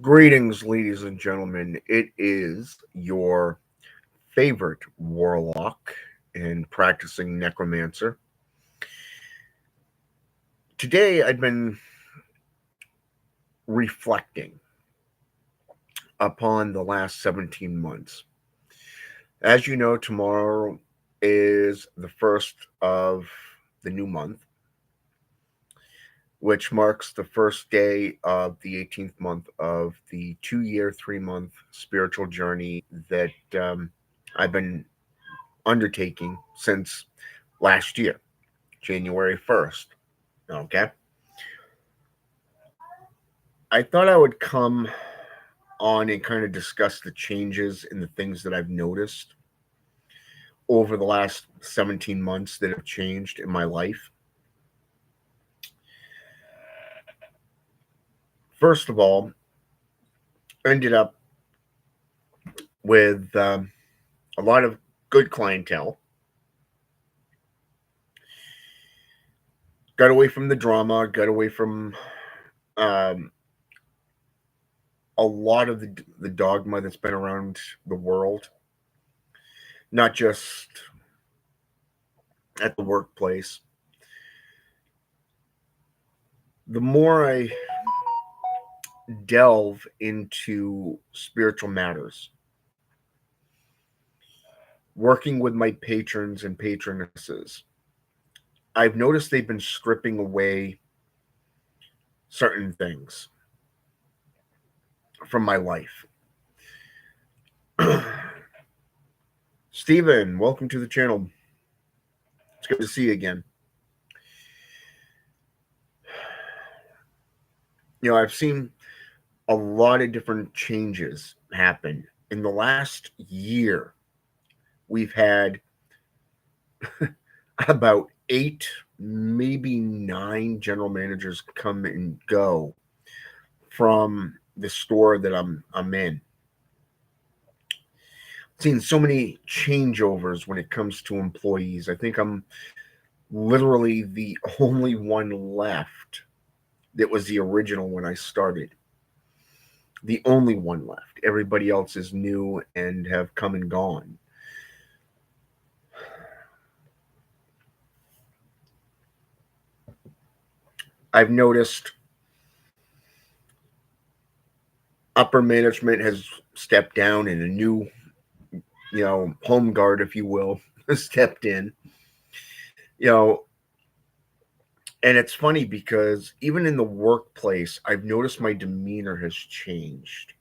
Greetings, ladies and gentlemen. It is your favorite warlock and practicing necromancer. Today, I've been reflecting upon the last 17 months. As you know, tomorrow is the first of the new month, which marks the first day of the 18th month of the 2 year, 3 month spiritual journey that I've been undertaking since last year, January 1st. Okay. I thought I would come on and kind of discuss the changes in the things that I've noticed over the last 17 months that have changed in my life. First of all, ended up with a lot of good clientele. Got away from the drama, got away from um, a lot of the dogma that's been around the world, not just at the workplace. The more I delve into spiritual matters, working with my patrons and patronesses, I've noticed they've been stripping away certain things from my life. Steven, welcome to the channel. It's good to see you again. I've seen a lot of different changes happen. In the last year, we've had about 8, maybe 9 general managers come and go from the store that I'm in. Seen so many changeovers when it comes to employees. I think I'm literally the only one left that was the original when I started. The only one left. Everybody else is new and have come and gone. I've noticed upper management has stepped down and a new, home guard, if you will, stepped in. And it's funny because even in the workplace, I've noticed my demeanor has changed.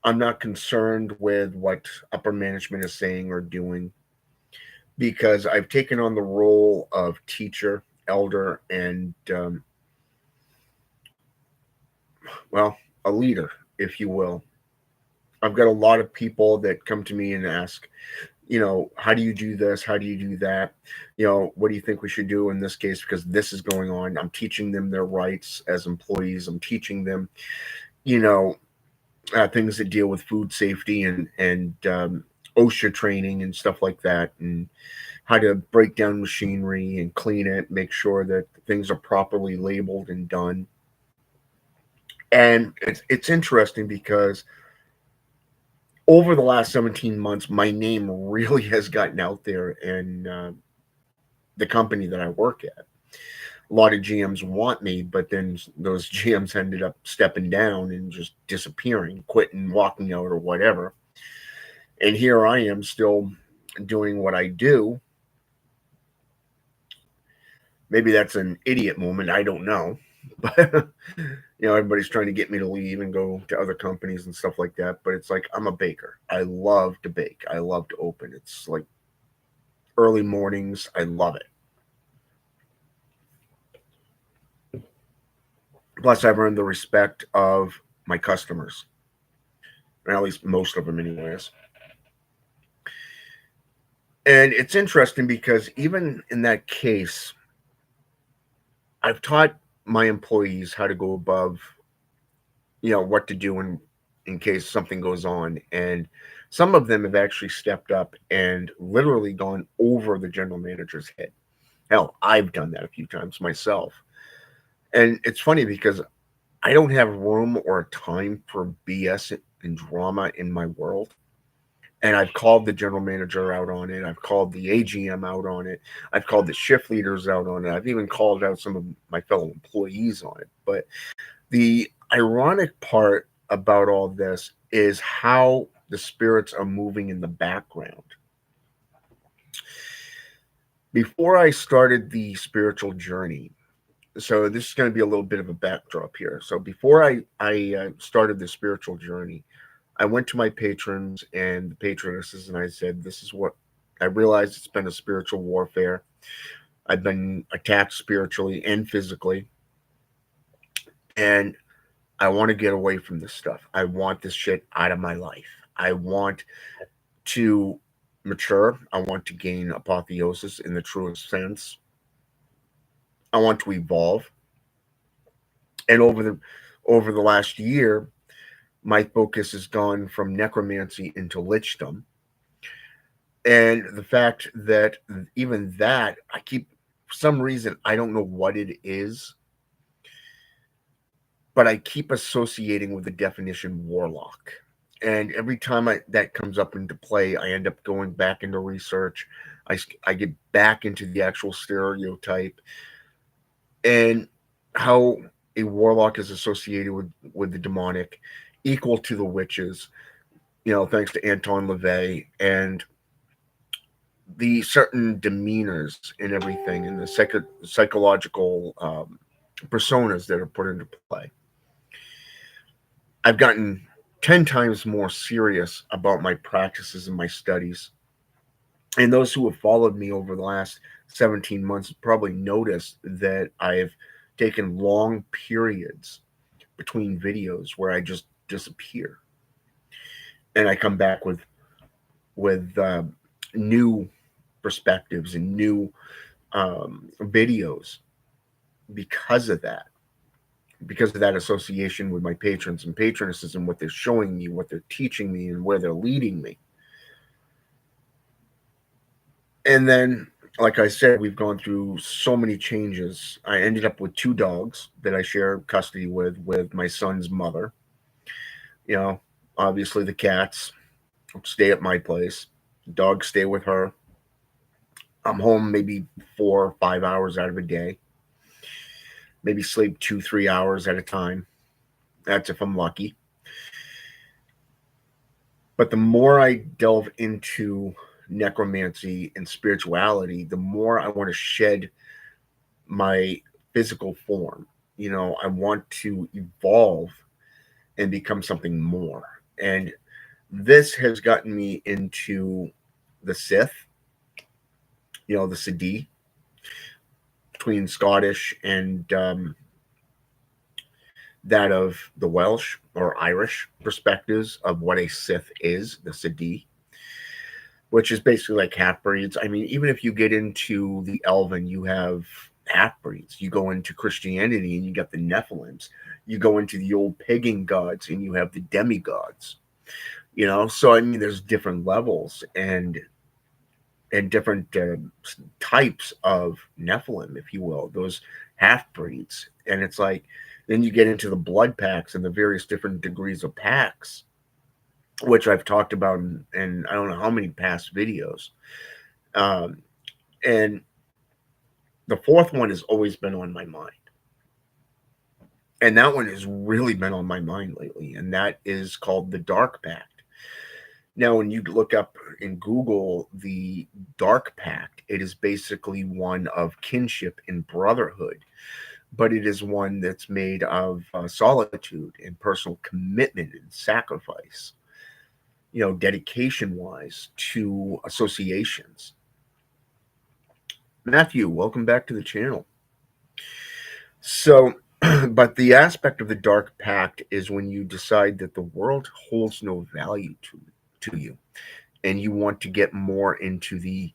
I'm not concerned with what upper management is saying or doing because I've taken on the role of teacher, elder, and, a leader, if you will. I've got a lot of people that come to me and ask, how do you do this? How do you do that? What do you think we should do in this case? Because this is going on. I'm teaching them their rights as employees. I'm teaching them, things that deal with food safety and OSHA training and stuff like that, and how to break down machinery and clean it, make sure that things are properly labeled and done. And it's interesting because over the last 17 months, my name really has gotten out there in the company that I work at. A lot of GMs want me, but then those GMs ended up stepping down and just disappearing, quitting, walking out, or whatever. And here I am still doing what I do. Maybe that's an idiot moment. I don't know. But, everybody's trying to get me to leave and go to other companies and stuff like that. But it's like, I'm a baker. I love to bake. I love to open. It's like early mornings. I love it. Plus, I've earned the respect of my customers, or at least most of them, anyways. And it's interesting because even in that case, I've taught my employees how to go above, what to do in case something goes on. And some of them have actually stepped up and literally gone over the general manager's head. Hell, I've done that a few times myself. And it's funny because I don't have room or time for BS and drama in my world. And I've called the general manager out on it. I've called the AGM out on it. I've called the shift leaders out on it. I've even called out some of my fellow employees on it. But the ironic part about all this is how the spirits are moving in the background. Before I started the spiritual journey, so this is going to be a little bit of a backdrop here. So before I started the spiritual journey, I went to my patrons and the patronesses, and I said, "This is what I realized. It's been a spiritual warfare. I've been attacked spiritually and physically, and I want to get away from this stuff. I want this shit out of my life. I want to mature. I want to gain apotheosis in the truest sense. I want to evolve." And over the last year, my focus has gone from necromancy into lichdom. And the fact that even that, I keep, for some reason, I don't know what it is, but I keep associating with the definition warlock. And every time that comes up into play, I end up going back into research. I get back into the actual stereotype and how a warlock is associated with the demonic, equal to the witches, thanks to Anton LaVey, and the certain demeanors and everything, and the psychological personas that are put into play. I've gotten 10 times more serious about my practices and my studies. And those who have followed me over the last 17 months probably noticed that I've taken long periods between videos where I just disappear. And I come back with new perspectives and new videos because of that association with my patrons and patronesses and what they're showing me, what they're teaching me, and where they're leading me. And then, like I said, we've gone through so many changes. I ended up with 2 dogs that I share custody with my son's mother. Obviously the cats stay at my place. The dogs stay with her. I'm home maybe 4 or 5 hours out of a day. Maybe sleep 2-3 hours at a time. That's if I'm lucky. But the more I delve into necromancy and spirituality, the more I want to shed my physical form. I want to evolve and become something more. And this has gotten me into the Sith, the Siddhi, between Scottish and that of the Welsh or Irish perspectives of what a Sith is, the Siddhi, which is basically like half breeds. I mean, even if you get into the Elven, you have half breeds. You go into Christianity and you got the Nephilims. You go into the old pagan gods and you have the demigods. So I mean, there's different levels and different types of Nephilim, if you will, those half breeds. And it's like, then you get into the blood packs and the various different degrees of packs, which I've talked about in I don't know how many past videos. And the fourth one has always been on my mind. And that one has really been on my mind lately. And that is called the Dark Pact. Now, when you look up in Google the Dark Pact, it is basically one of kinship and brotherhood, but it is one that's made of solitude and personal commitment and sacrifice, dedication-wise to associations. Matthew, welcome back to the channel. So, but the aspect of the Dark Pact is when you decide that the world holds no value to you and you want to get more into the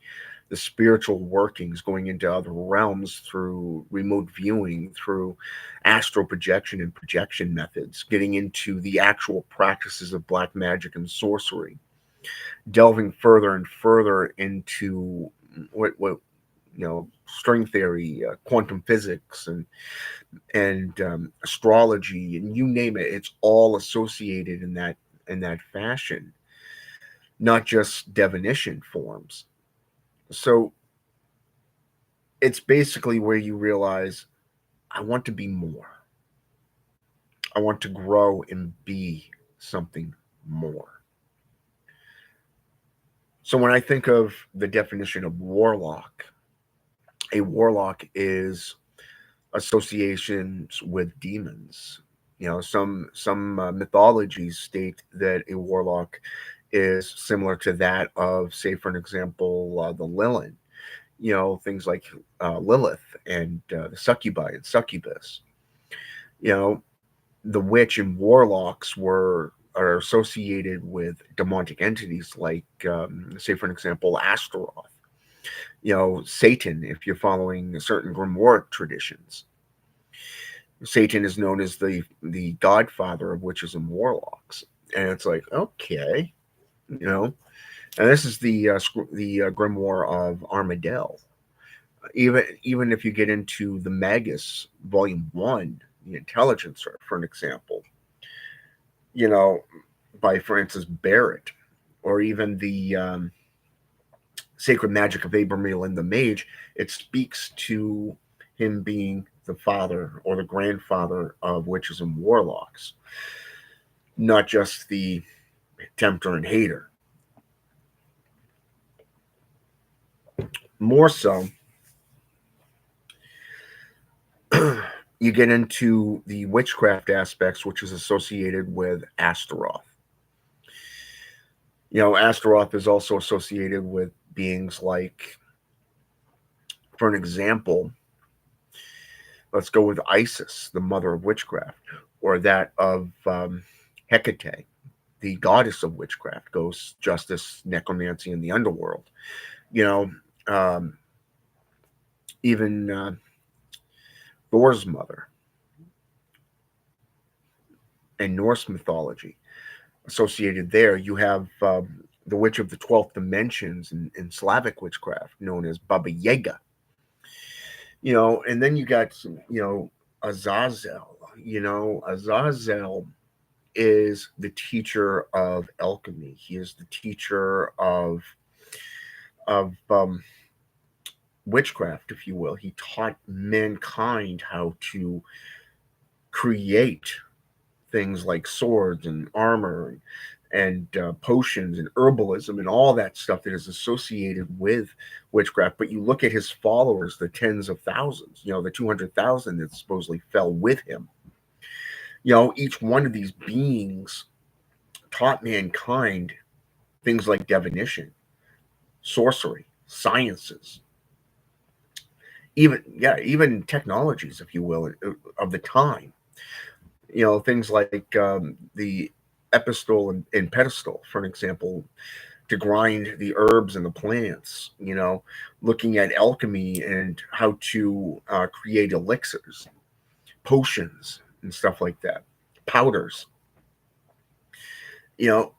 spiritual workings, going into other realms through remote viewing, through astral projection and projection methods, getting into the actual practices of black magic and sorcery, delving further and further into what string theory, quantum physics, and astrology, and you name it. It's all associated in that fashion, not just divination forms. So it's basically where you realize, I want to be more. I want to grow and be something more. So when I think of the definition of warlock, a warlock is associations with demons. Some mythologies state that a warlock is similar to that of, say, for an example, the Lilith. Things like Lilith and the succubi and succubus. You know, the witch and warlocks are associated with demonic entities like, say, for an example, Astaroth. Satan, if you're following certain grimoire traditions. Satan is known as the godfather of witches and warlocks, and it's like, okay, you know. And this is the grimoire of Armadale. Even if you get into the Magus Volume 1, the Intelligencer, for an example, you know, by Francis Barrett, or even the Sacred Magic of Abramelin the Mage, it speaks to him being the father or the grandfather of witches and warlocks, not just the tempter and hater. More so, you get into the witchcraft aspects, which is associated with Astaroth. Astaroth is also associated with beings like, for an example, let's go with Isis, the mother of witchcraft, or that of Hecate, the goddess of witchcraft, ghosts, justice, necromancy, and the underworld. You know, even Thor's mother in Norse mythology. Associated there, you have the witch of the 12th dimensions in Slavic witchcraft, known as Baba Yaga. And then you got, Azazel. Azazel is the teacher of alchemy. He is the teacher of witchcraft, if you will. He taught mankind how to create things like swords and armor and potions and herbalism and all that stuff that is associated with witchcraft. But you look at his followers, the tens of thousands, the 200,000 that supposedly fell with him. Each one of these beings taught mankind things like divination, sorcery, sciences, even technologies, if you will, of the time. Things like the epistle and pedestal, for an example, to grind the herbs and the plants, looking at alchemy and how to create elixirs, potions, and stuff like that, powders.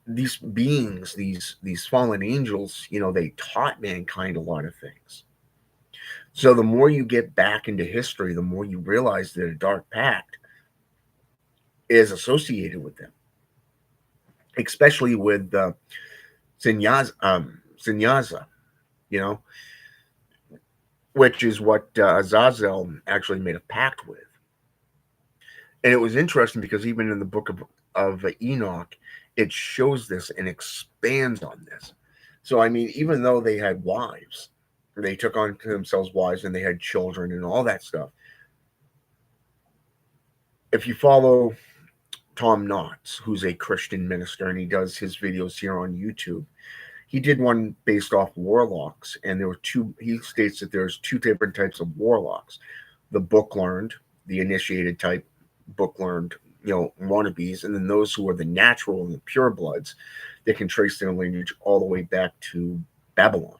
These beings, these fallen angels, they taught mankind a lot of things. So the more you get back into history, the more you realize that a dark pact is associated with them, especially with Sinyaza, which is what Azazel actually made a pact with. And it was interesting because even in the book of Enoch, it shows this and expands on this. So, I mean, even though they had wives, they took on to themselves wives and they had children and all that stuff. If you follow Tom Knotts, who's a Christian minister, and he does his videos here on YouTube, he did one based off warlocks, and there were two. He states that there's two different types of warlocks: the book learned, the initiated type, book learned, wannabes, and then those who are the natural and the pure bloods that can trace their lineage all the way back to Babylon,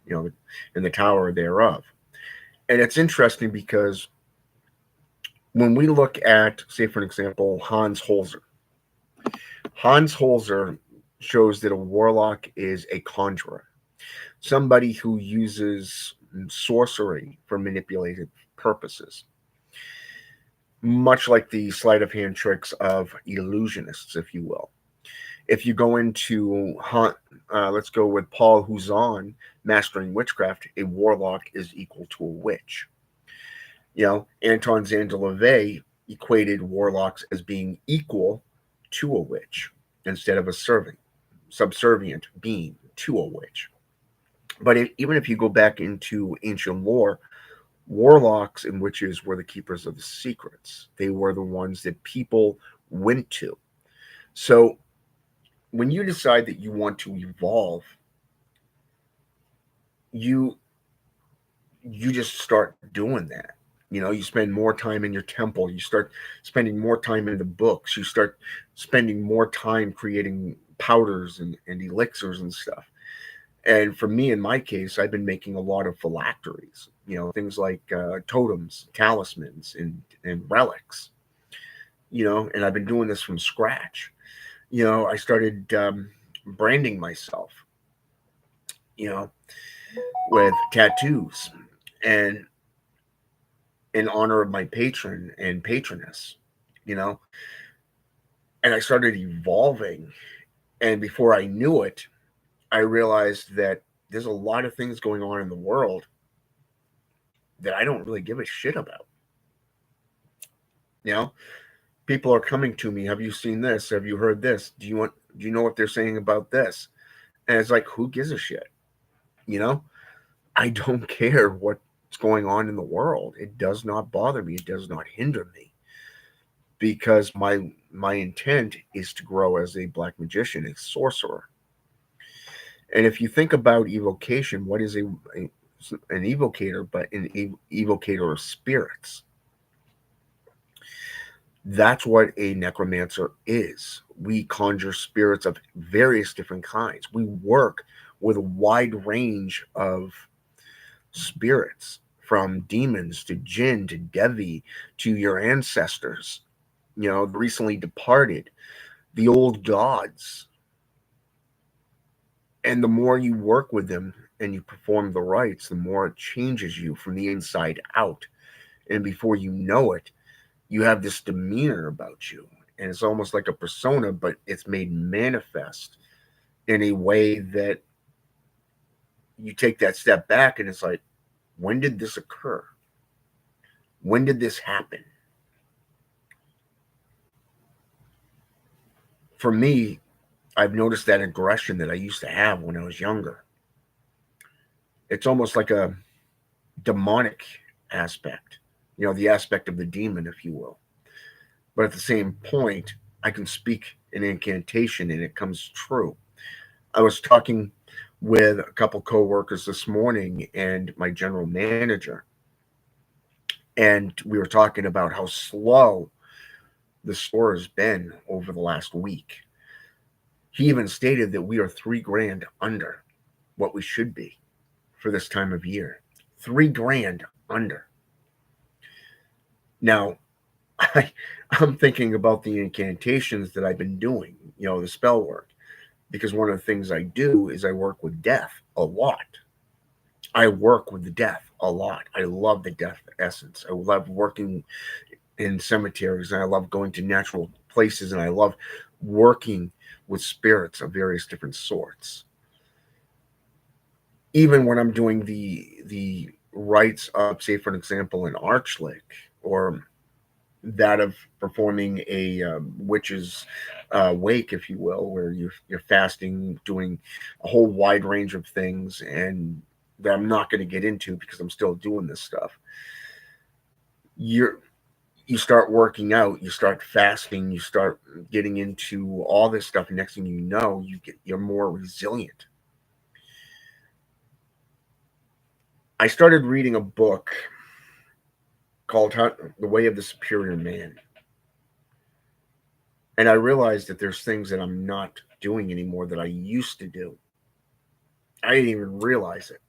and the tower thereof. And it's interesting because when we look at, say, for an example, Hans Holzer shows that a warlock is a conjurer, somebody who uses and sorcery for manipulative purposes, much like the sleight of hand tricks of illusionists, if you will. If you go into let's go with Paul Huzon, Mastering Witchcraft, a warlock is equal to a witch. Anton Zandaleve equated warlocks as being equal to a witch instead of a subservient being to a witch. But even if you go back into ancient lore, warlocks and witches were the keepers of the secrets. They were the ones that people went to. So when you decide that you want to evolve, you just start doing that. You spend more time in your temple. You start spending more time in the books. You start spending more time creating powders and elixirs and stuff. And for me, in my case, I've been making a lot of phylacteries, things like totems, talismans, and relics, and I've been doing this from scratch. I started branding myself, with tattoos and in honor of my patron and patroness, and I started evolving. And before I knew it, I realized that there's a lot of things going on in the world that I don't really give a shit about. People are coming to me. Have you seen this? Have you heard this? Do you know what they're saying about this? And it's like, who gives a shit? I don't care what's going on in the world. It does not bother me. It does not hinder me, because my intent is to grow as a black magician, a sorcerer. And if you think about evocation, what is an evocator but an evocator of spirits? That's what a necromancer is. We conjure spirits of various different kinds. We work with a wide range of spirits, from demons to jinn to devi to your ancestors, the recently departed, the old gods. And the more you work with them and you perform the rites, the more it changes you from the inside out. And before you know it, you have this demeanor about you. And it's almost like a persona, but it's made manifest in a way that you take that step back and it's like, when did this occur? When did this happen? For me, I've noticed that aggression that I used to have when I was younger. It's almost like a demonic aspect, the aspect of the demon, if you will. But at the same point, I can speak an incantation and it comes true. I was talking with a couple coworkers this morning and my general manager, and we were talking about how slow the store has been over the last week. He even stated that we are $3,000 under what we should be for this time of year. $3,000 under. Now, I'm thinking about the incantations that I've been doing, the spell work, because one of the things I do is I work with death a lot. I work with the death a lot. I love the death essence. I love working in cemeteries, and I love going to natural places, and I love working with spirits of various different sorts. Even when I'm doing the rites of, say, for an example, an archlick, or that of performing a witch's wake, if you will, where you're fasting, doing a whole wide range of things, and that I'm not going to get into because I'm still doing this stuff. You start working out, you start fasting, you start getting into all this stuff, and next thing you know, you're more resilient. I started reading a book called The Way of the Superior Man. And I realized that there's things that I'm not doing anymore that I used to do. I didn't even realize it.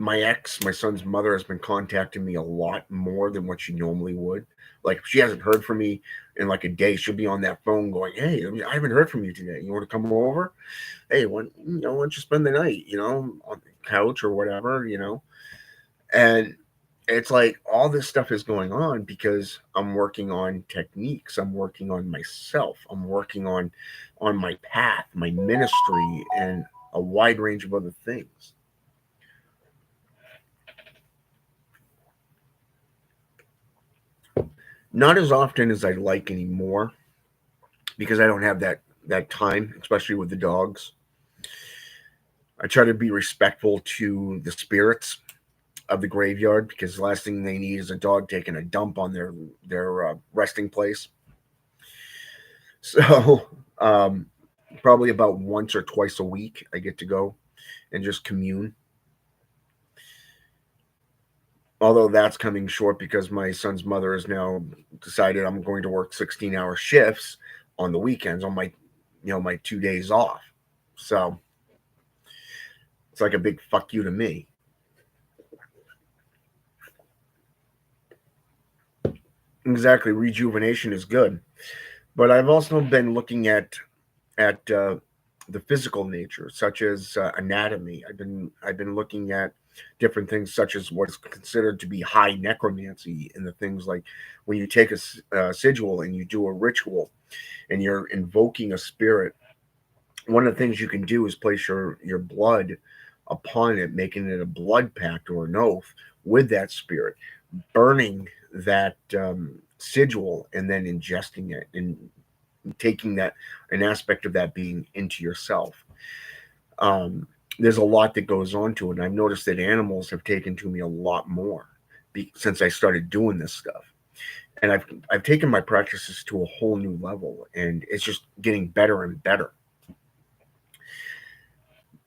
My son's mother, has been contacting me a lot more than what she normally would. Like, if she hasn't heard from me in like a day, she'll be on that phone going, "Hey, I haven't heard from you today. You want to come over? Hey, why don't you spend the night, on the couch or whatever, And it's like all this stuff is going on because I'm working on techniques. I'm working on myself. I'm working on my path, my ministry, and a wide range of other things. Not as often as I like anymore because I don't have that time, especially with the dogs. I try to be respectful to the spirits of the graveyard because the last thing they need is a dog taking a dump on their resting place. So probably about once or twice a week, I get to go and just commune. Although that's coming short because my son's mother has now decided I'm going to work 16-hour shifts on the weekends on my 2 days off. So it's like a big fuck you to me. Exactly, rejuvenation is good, but I've also been looking at the physical nature, such as anatomy. I've been looking at different things, such as what is considered to be high necromancy, and the things like when you take a sigil and you do a ritual, and you're invoking a spirit. One of the things you can do is place your blood upon it, making it a blood pact or an oath with that spirit, burning that sigil, and then ingesting it and taking that an aspect of that being into yourself. Um, there's a lot that goes on to it, and I've noticed that animals have taken to me a lot more since I started doing this stuff. And I've taken my practices to a whole new level, and it's just getting better and better.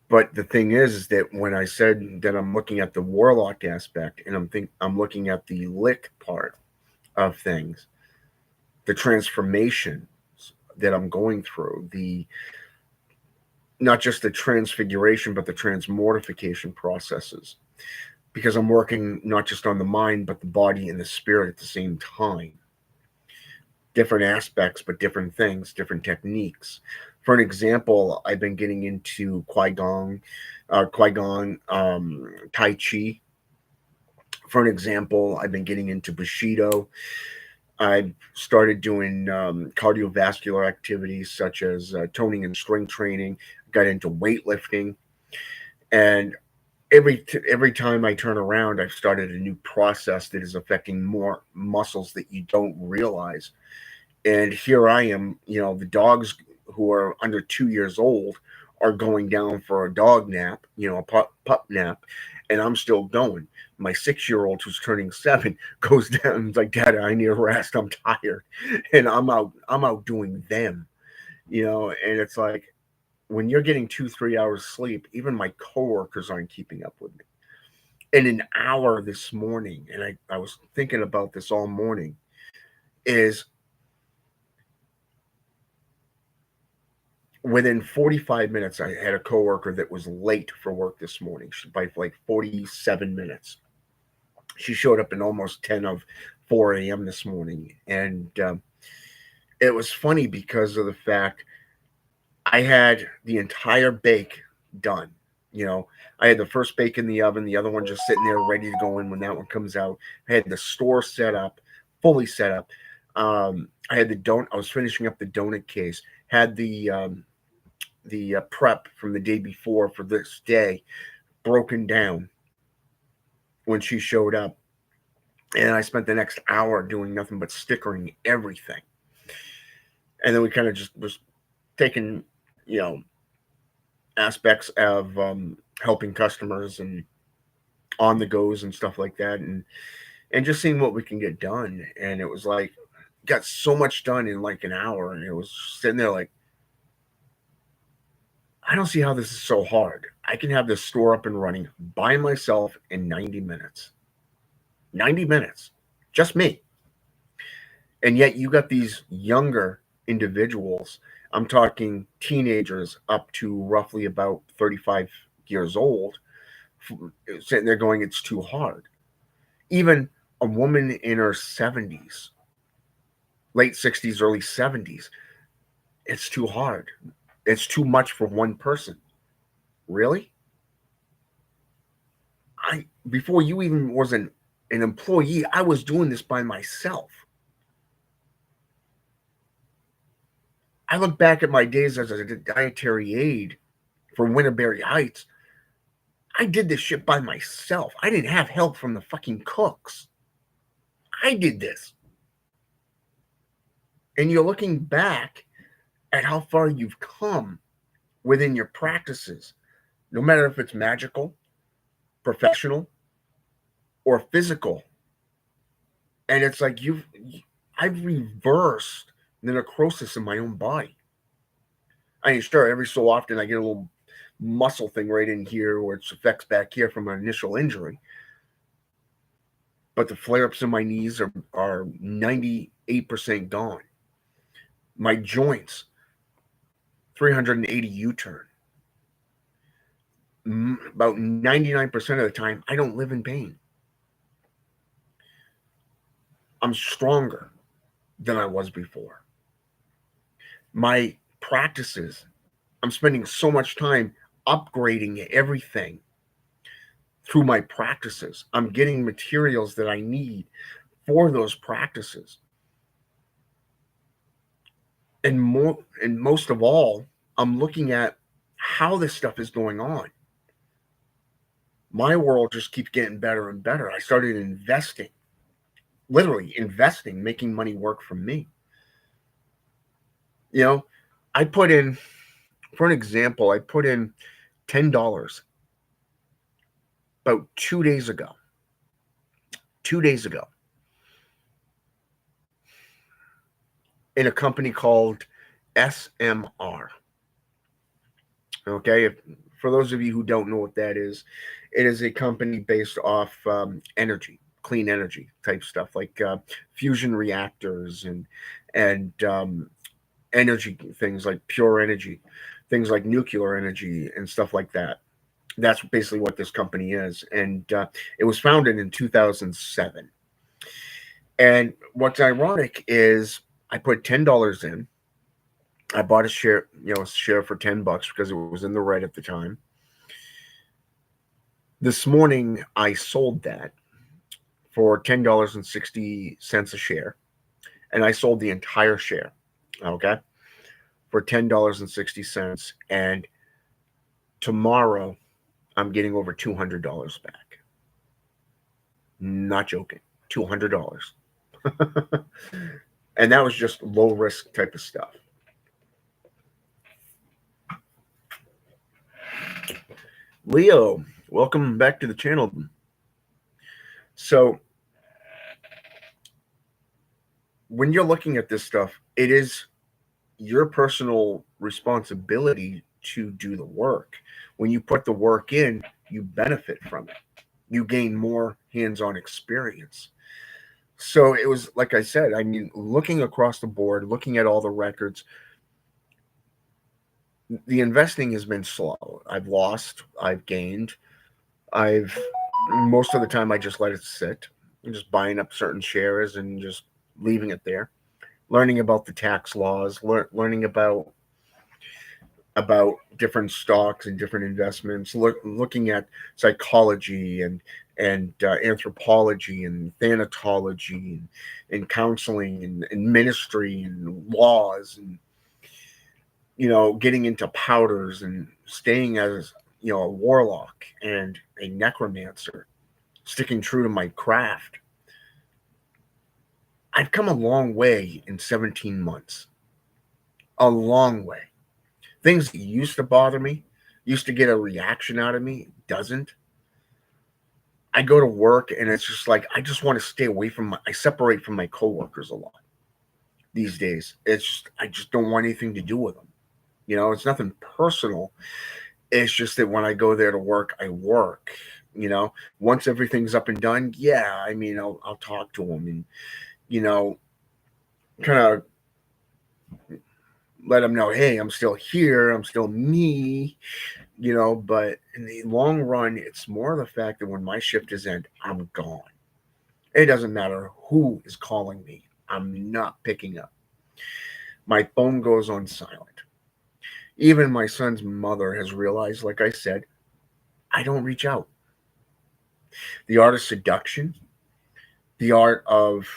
But the thing is that when I said that I'm looking at the warlock aspect, and I'm looking at the lick part of things, the transformation that I'm going through, the not just the transfiguration, but the transmortification processes. Because I'm working not just on the mind, but the body and the spirit at the same time. Different aspects, but different things, different techniques. For an example, I've been getting into Qui-Gon, Tai Chi. For an example, I've been getting into Bushido. I started doing cardiovascular activities such as toning and strength training. Got into weightlifting, and every time I turn around, I've started a new process that is affecting more muscles that you don't realize. And here I am, the dogs who are under 2 years old are going down for a dog nap, a pup nap, and I'm still going. My 6-year old who's turning 7 goes down and is like, "Dad, I need a rest. I'm tired," and I'm out doing them, and it's like when you're getting 2-3 hours sleep, even my coworkers aren't keeping up with me. In an hour this morning, and I was thinking about this all morning, is within 45 minutes, I had a coworker that was late for work this morning by like 47 minutes. She showed up in almost 10 of 4 a.m. this morning. And it was funny because of the fact I had the entire bake done. I had the first bake in the oven, the other one just sitting there ready to go in when that one comes out. I had the store set up, fully set up. I had the donut. I was finishing up the donut case. Had the prep from the day before for this day broken down when she showed up. And I spent the next hour doing nothing but stickering everything. And then we kind of just was taking, you know, aspects of helping customers and on the goes and stuff like that, and just seeing what we can get done. And it was like got so much done in like an hour, and it was sitting there like, I don't see how this is so hard. I can have this store up and running by myself in 90 minutes. 90 minutes. Just me. And yet you got these younger individuals. I'm talking teenagers up to roughly about 35 years old sitting there going, it's too hard. Even a woman in her 70s, late 60s, early 70s, it's too hard. It's too much for one person. Really? Before you even was an employee, I was doing this by myself. I look back at my days as a dietary aide for Winterberry Heights. I did this shit by myself. I didn't have help from the fucking cooks. I did this. And you're looking back at how far you've come within your practices, no matter if it's magical, professional, or physical. And it's like I've reversed the necrosis in my own body. I mean, sure, every so often I get a little muscle thing right in here or it affects back here from an initial injury. But the flare-ups in my knees are 98% gone. My joints, 380 U-turn. About 99% of the time, I don't live in pain. I'm stronger than I was before. My practices, I'm spending so much time upgrading everything through my practices. I'm getting materials that I need for those practices. And most of all, I'm looking at how this stuff is going on. My world just keeps getting better and better. I started investing, literally investing, making money work for me. You know, I put in, for an example, I put in $10 about 2 days ago. 2 days ago. In a company called SMR. Okay, for those of you who don't know what that is, it is a company based off energy, clean energy type stuff, like fusion reactors and energy things like pure energy, things like nuclear energy and stuff like that. That's basically what this company is, and it was founded in 2007. And what's ironic is I put $10 in. I bought a share for $10 because it was in the red at the time. This morning, I sold that for $10.60 a share, and I sold the entire share, okay, for $10.60. And tomorrow, I'm getting over $200 back. Not joking, $200. And that was just low risk type of stuff. Leo, welcome back to the channel. So when you're looking at this stuff, it is your personal responsibility to do the work. When you put the work in, you benefit from it. You gain more hands-on experience. So it was, like I said, I mean, looking across the board, looking at all the records, the investing has been slow. I've lost, I've gained. Most of the time I just let it sit. I'm just buying up certain shares and just leaving it there. Learning about the tax laws, learning about different stocks and different investments, looking at psychology and anthropology and thanatology and counseling and ministry and laws and getting into powders and staying as a warlock and a necromancer, sticking true to my craft. I've come a long way in 17 months. A long way. Things that used to bother me, used to get a reaction out of me, doesn't. I go to work and it's just like, I just want to stay away I separate from my coworkers a lot these days. I just don't want anything to do with them. It's nothing personal. It's just that when I go there to work, I work. Once everything's up and done, yeah, I mean, I'll talk to them and, kind of let them know, hey, I'm still here, I'm still me, but in the long run, it's more the fact that when my shift is end, I'm gone. It doesn't matter who is calling me, I'm not picking up. My phone goes on silent. Even my son's mother has realized, like I said, I don't reach out. The art of seduction, the art of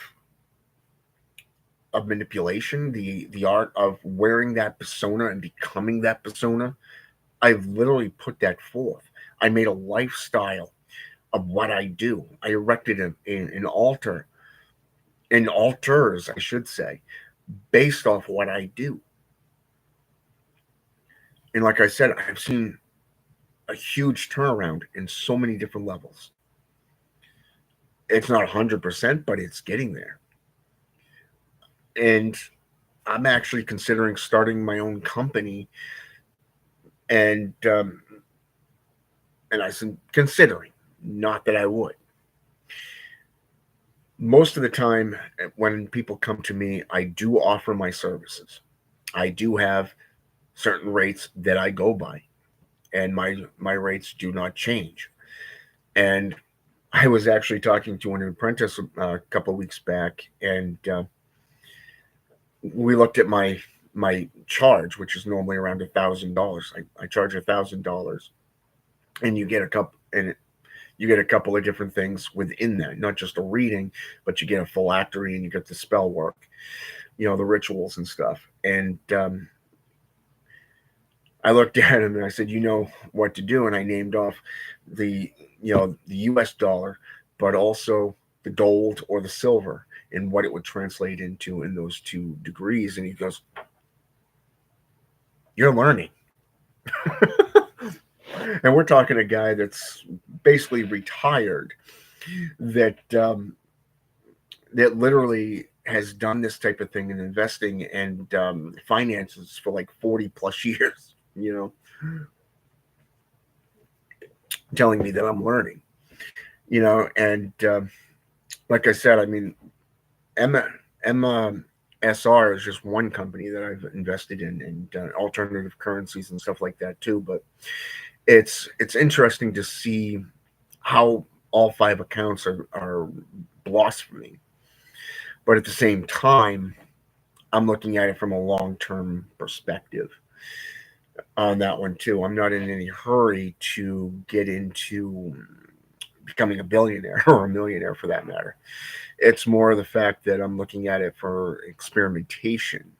manipulation, the art of wearing that persona and becoming that persona, I've literally put that forth. I made a lifestyle of what I do. I erected an altar, and altars, I should say, based off what I do. And like I said, I've seen a huge turnaround in so many different levels. It's not 100%, but it's getting there. And I'm actually considering starting my own company, and I said considering, not that I would. Most of the time, when people come to me, I do offer my services. I do have certain rates that I go by, and my rates do not change. And I was actually talking to an apprentice a couple of weeks back, and we looked at my charge, which is normally around $1,000. I charge $1,000, and you get a couple of different things within that, not just a reading, but you get a phylactery and you get the spell work, the rituals and stuff. And I looked at him and I said, you know what to do, and I named off the the U.S. dollar, but also the gold or the silver and what it would translate into in those two degrees. And he goes, "You're learning." And we're talking a guy that's basically retired, that that literally has done this type of thing in investing and finances for like 40 plus years, you know, telling me that I'm learning, and like I said, I mean, Emma, Emma SR is just one company that I've invested in, and alternative currencies and stuff like that too. But it's interesting to see how all five accounts are blossoming, but at the same time, I'm looking at it from a long term perspective on that one too. I'm not in any hurry to get into becoming a billionaire or a millionaire for that matter. It's more the fact that I'm looking at it for experimentation.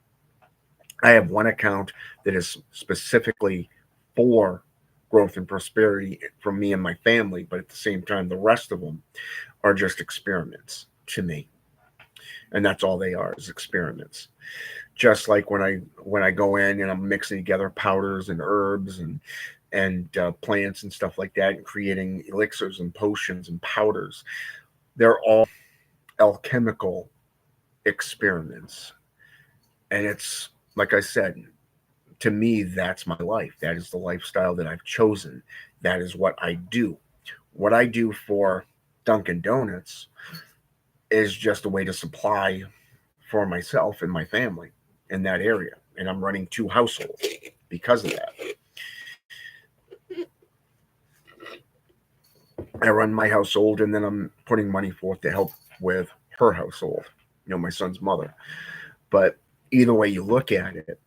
I have one account that is specifically for growth and prosperity for me and my family, but at the same time, the rest of them are just experiments to me, and that's all they are, is experiments. Just like when I go in and I'm mixing together powders and herbs and plants and stuff like that, and creating elixirs and potions and powders, they're all alchemical experiments. And it's like I said, to me, that's my life. That is the lifestyle that I've chosen. That is what I do. What I do for Dunkin' Donuts is just a way to supply for myself and my family in that area. And I'm running two households because of that. I run my household, and then I'm putting money forth to help with her household, my son's mother. But either way you look at it,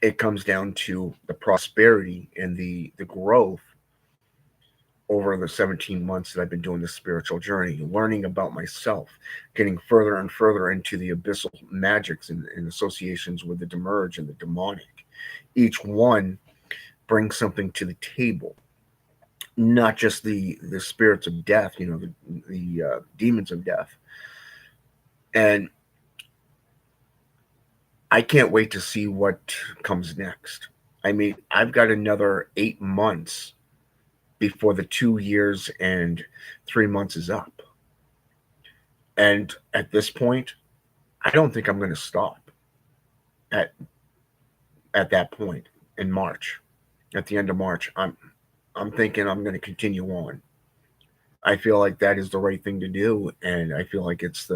it comes down to the prosperity and the growth over the 17 months that I've been doing this spiritual journey, learning about myself, getting further and further into the abyssal magics and associations with the Demerge and the demonic. Each one brings something to the table, not just the spirits of death, the demons of death. And I can't wait to see what comes next. I mean, I've got another 8 months before the 2 years and 3 months is up. And at this point, I don't think I'm going to stop at at that point in March. At the end of March, I'm thinking I'm going to continue on. I feel like that is the right thing to do, and I feel like it's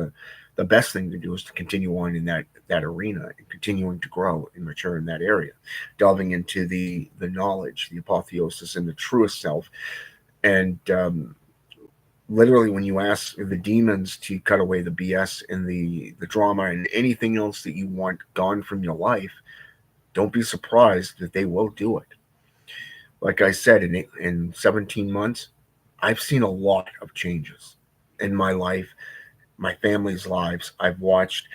the best thing to do is to continue on in that arena and continuing to grow and mature in that area, delving into the knowledge, the apotheosis, and the truest self. And literally, when you ask the demons to cut away the BS and the drama and anything else that you want gone from your life, don't be surprised that they will do it. Like I said, in 17 months, I've seen a lot of changes in my life, my family's lives. I've watched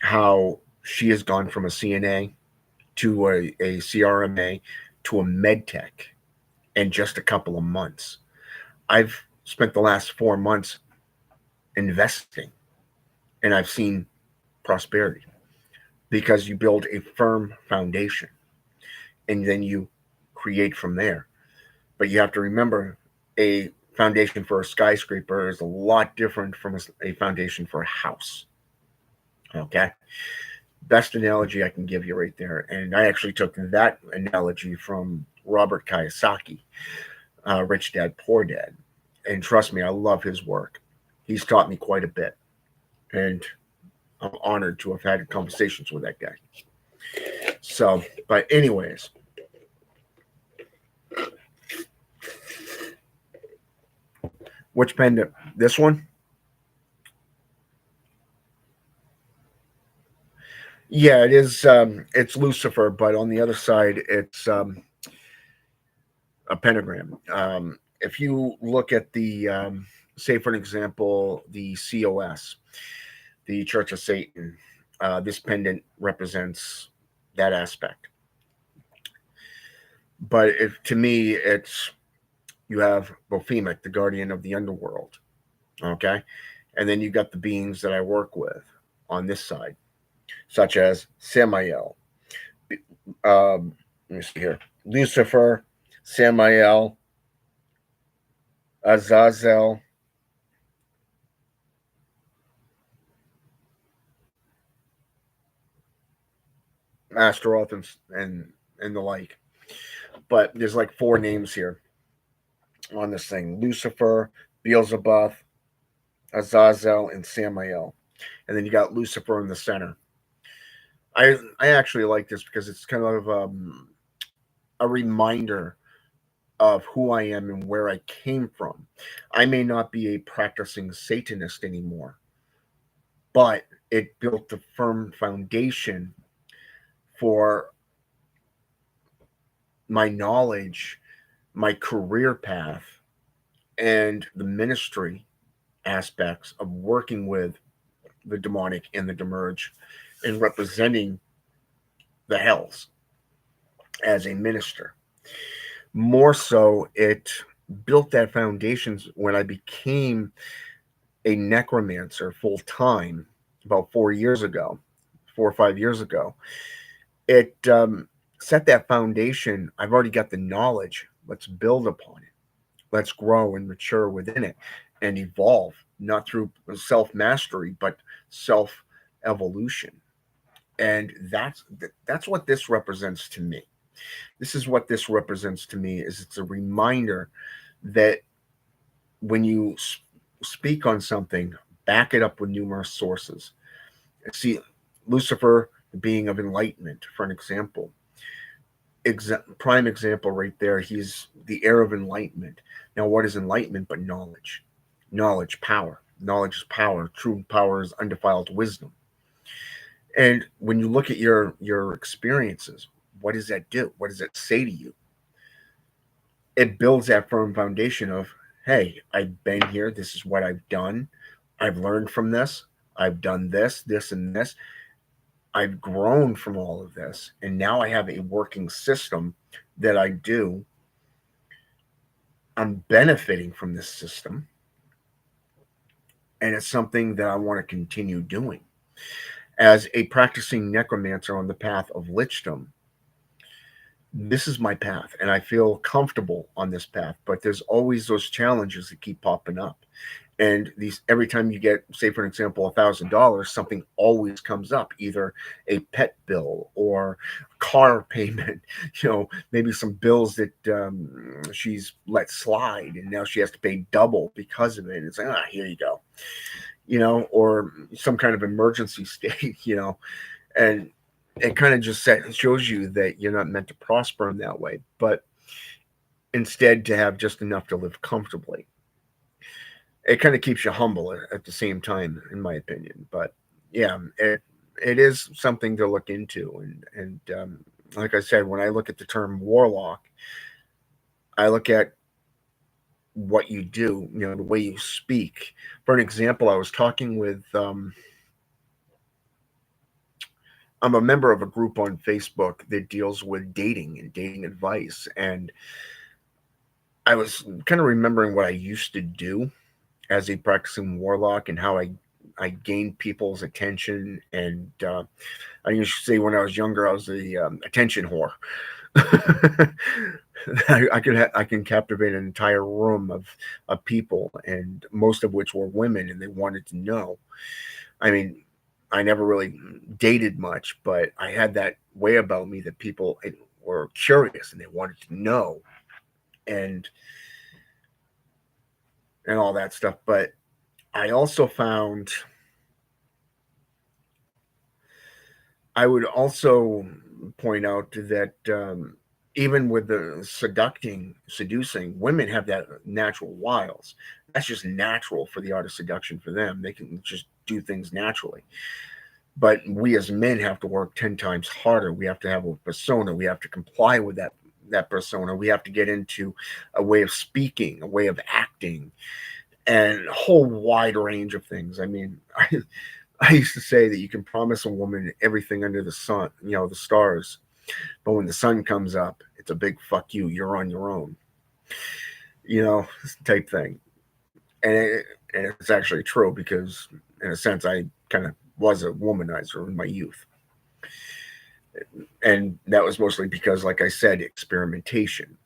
how she has gone from a CNA to a CRMA to a med tech in just a couple of months. I've spent the last 4 months investing, and I've seen prosperity because you build a firm foundation and then you create from there. But you have to remember, a foundation for a skyscraper is a lot different from a foundation for a house. Okay. Best analogy I can give you right there. And I actually took that analogy from Robert Kiyosaki, Rich Dad, Poor Dad. And trust me, I love his work. He's taught me quite a bit. And I'm honored to have had conversations with that guy. So, but anyways, which pendant? This one? Yeah, it is. It's Lucifer, but on the other side, it's a pentagram. If you look at the, say for an example, the COS, the Church of Satan, this pendant represents that aspect. But if to me, it's you have Baphomet, the guardian of the underworld. Okay, and then you got the beings that I work with on this side, such as Samael. Let me see here: Lucifer, Samael, Azazel, Astaroth, and the like. But there's like four names here on this thing: Lucifer, Beelzebub, Azazel, and Samael. And then you got Lucifer in the center. I actually like this because it's kind of a reminder of who I am and where I came from. I may not be a practicing Satanist anymore, but it built a firm foundation for my knowledge, my career path, and the ministry aspects of working with the demonic and the demerge and representing the hells as a minister. More so, it built that foundation when I became a necromancer full time about 4 years ago, 4 or 5 years ago. It set that foundation. I've already got the knowledge. Let's build upon it. Let's grow and mature within it and evolve, not through self mastery, but self evolution. And that's what this represents to me. This is what this represents to me is it's a reminder that when you speak on something, back it up with numerous sources. See, Lucifer, the being of enlightenment, for an example, prime example right there. He's the heir of enlightenment. Now, what is enlightenment but knowledge? Knowledge, power. Knowledge is power. True power is undefiled wisdom. And when you look at your experiences, what does that do? What does it say to you? It builds that firm foundation of, hey, I've been here. This is what I've done. I've learned from this. I've done this, this, and this. I've grown from all of this. And now I have a working system that I do. I'm benefiting from this system. And it's something that I want to continue doing. As a practicing necromancer on the path of lichdom, this is my path and I feel comfortable on this path, but there's always those challenges that keep popping up. And these every time you get, say for example, $1,000, something always comes up, either a pet bill or car payment, maybe some bills that she's let slide and now she has to pay double because of it. It's like, here you go. or some kind of emergency state, and it kind of just shows you that you're not meant to prosper in that way, but instead to have just enough to live comfortably. It kind of keeps you humble at the same time, in my opinion. But yeah, it is something to look into, and like I said, when I look at the term warlock, I look at what you do, the way you speak. For an example, I was talking with I'm a member of a group on Facebook that deals with dating and dating advice. And I was kind of remembering what I used to do as a practicing warlock and how I gained people's attention. And I used to say when I was younger, I was the attention whore. I can captivate an entire room of people, and most of which were women, and they wanted to know. I mean, I never really dated much, but I had that way about me that people were curious and they wanted to know, and and all that stuff. But I also found I would also point out that even with the seducing, women have that natural wiles. That's just natural for the art of seduction for them. They can just do things naturally. But we as men have to work 10 times harder. We have to have a persona. We have to comply with that persona. We have to get into a way of speaking, a way of acting, and a whole wide range of things. I mean, I used to say that you can promise a woman everything under the sun, the stars, but when the sun comes up, it's a big fuck you. You're on your own, type thing. And, and it's actually true because, in a sense, I kind of was a womanizer in my youth. And that was mostly because, like I said, experimentation.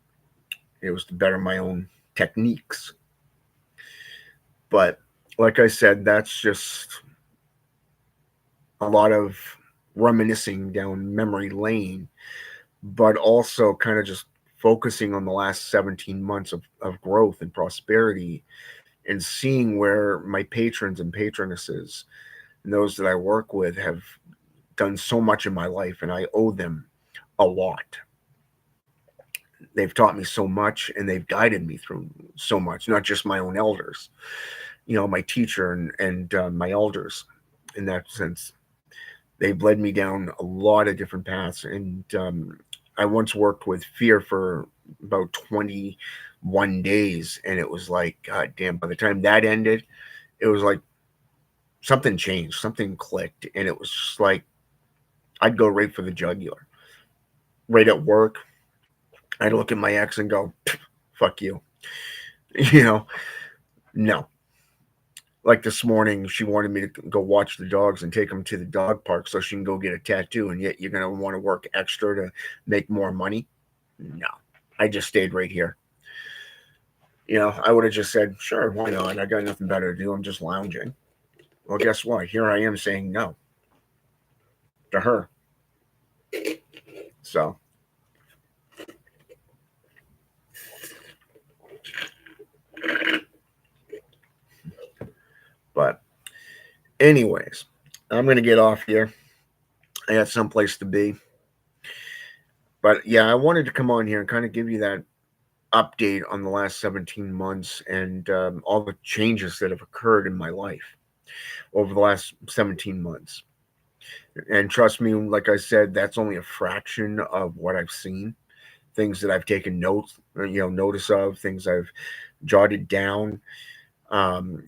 It was to better my own techniques. But like I said, that's just a lot of reminiscing down memory lane, but also kind of just focusing on the last 17 months of growth and prosperity and seeing where my patrons and patronesses and those that I work with have done so much in my life, and I owe them a lot. They've taught me so much and they've guided me through so much, not just my own elders, my teacher and my elders in that sense. They've led me down a lot of different paths. And I once worked with fear for about 21 days. And it was like, God damn, by the time that ended, it was like something changed, something clicked. And it was just like, I'd go right for the jugular. Right at work, I'd look at my ex and go, fuck you. You know, no. Like this morning, she wanted me to go watch the dogs and take them to the dog park so she can go get a tattoo. And yet you're going to want to work extra to make more money? No. I just stayed right here. I would have just said, sure, why not? I got nothing better to do. I'm just lounging. Well, guess what? Here I am saying no to her. So, but anyways, I'm going to get off here. I got someplace to be. But yeah, I wanted to come on here and kind of give you that update on the last 17 months and all the changes that have occurred in my life over the last 17 months. And trust me, like I said, that's only a fraction of what I've seen. Things that I've taken notice of, things I've jotted down. Um,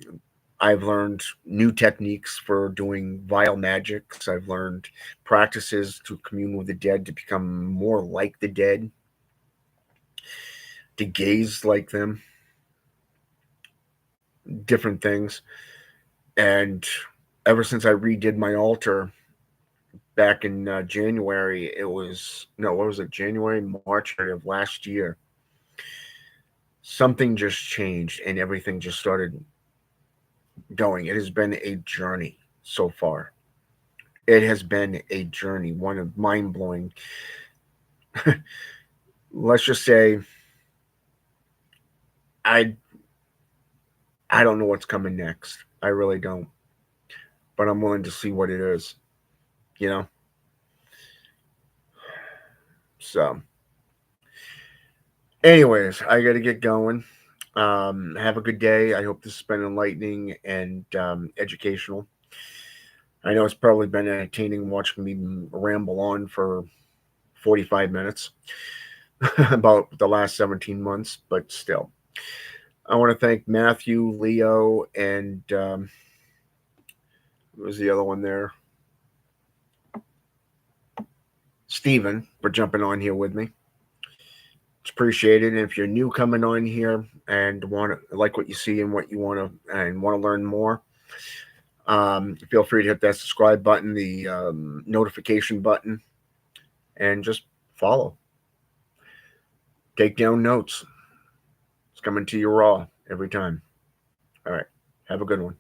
I've learned new techniques for doing vile magics. I've learned practices to commune with the dead, to become more like the dead, to gaze like them, different things. And ever since I redid my altar back in January, it was, no, what was it, January, March of last year, something just changed and everything just started going. It has been a journey so far. It has been a journey, one of mind blowing. Let's just say I I don't know what's coming next. I really don't. but I'm willing to see what it is, you know? So, anyways, I got to get going. Have a good day. I hope this has been enlightening and educational. I know it's probably been entertaining watching me ramble on for 45 minutes about the last 17 months, but still. I want to thank Matthew, Leo, and what was the other one there? Stephen, for jumping on here with me. It's appreciated. And if you're new coming on here and want to like what you see and what you want to learn more, feel free to hit that subscribe button, the notification button, and just follow. Take down notes. It's coming to you raw every time. All right. Have a good one.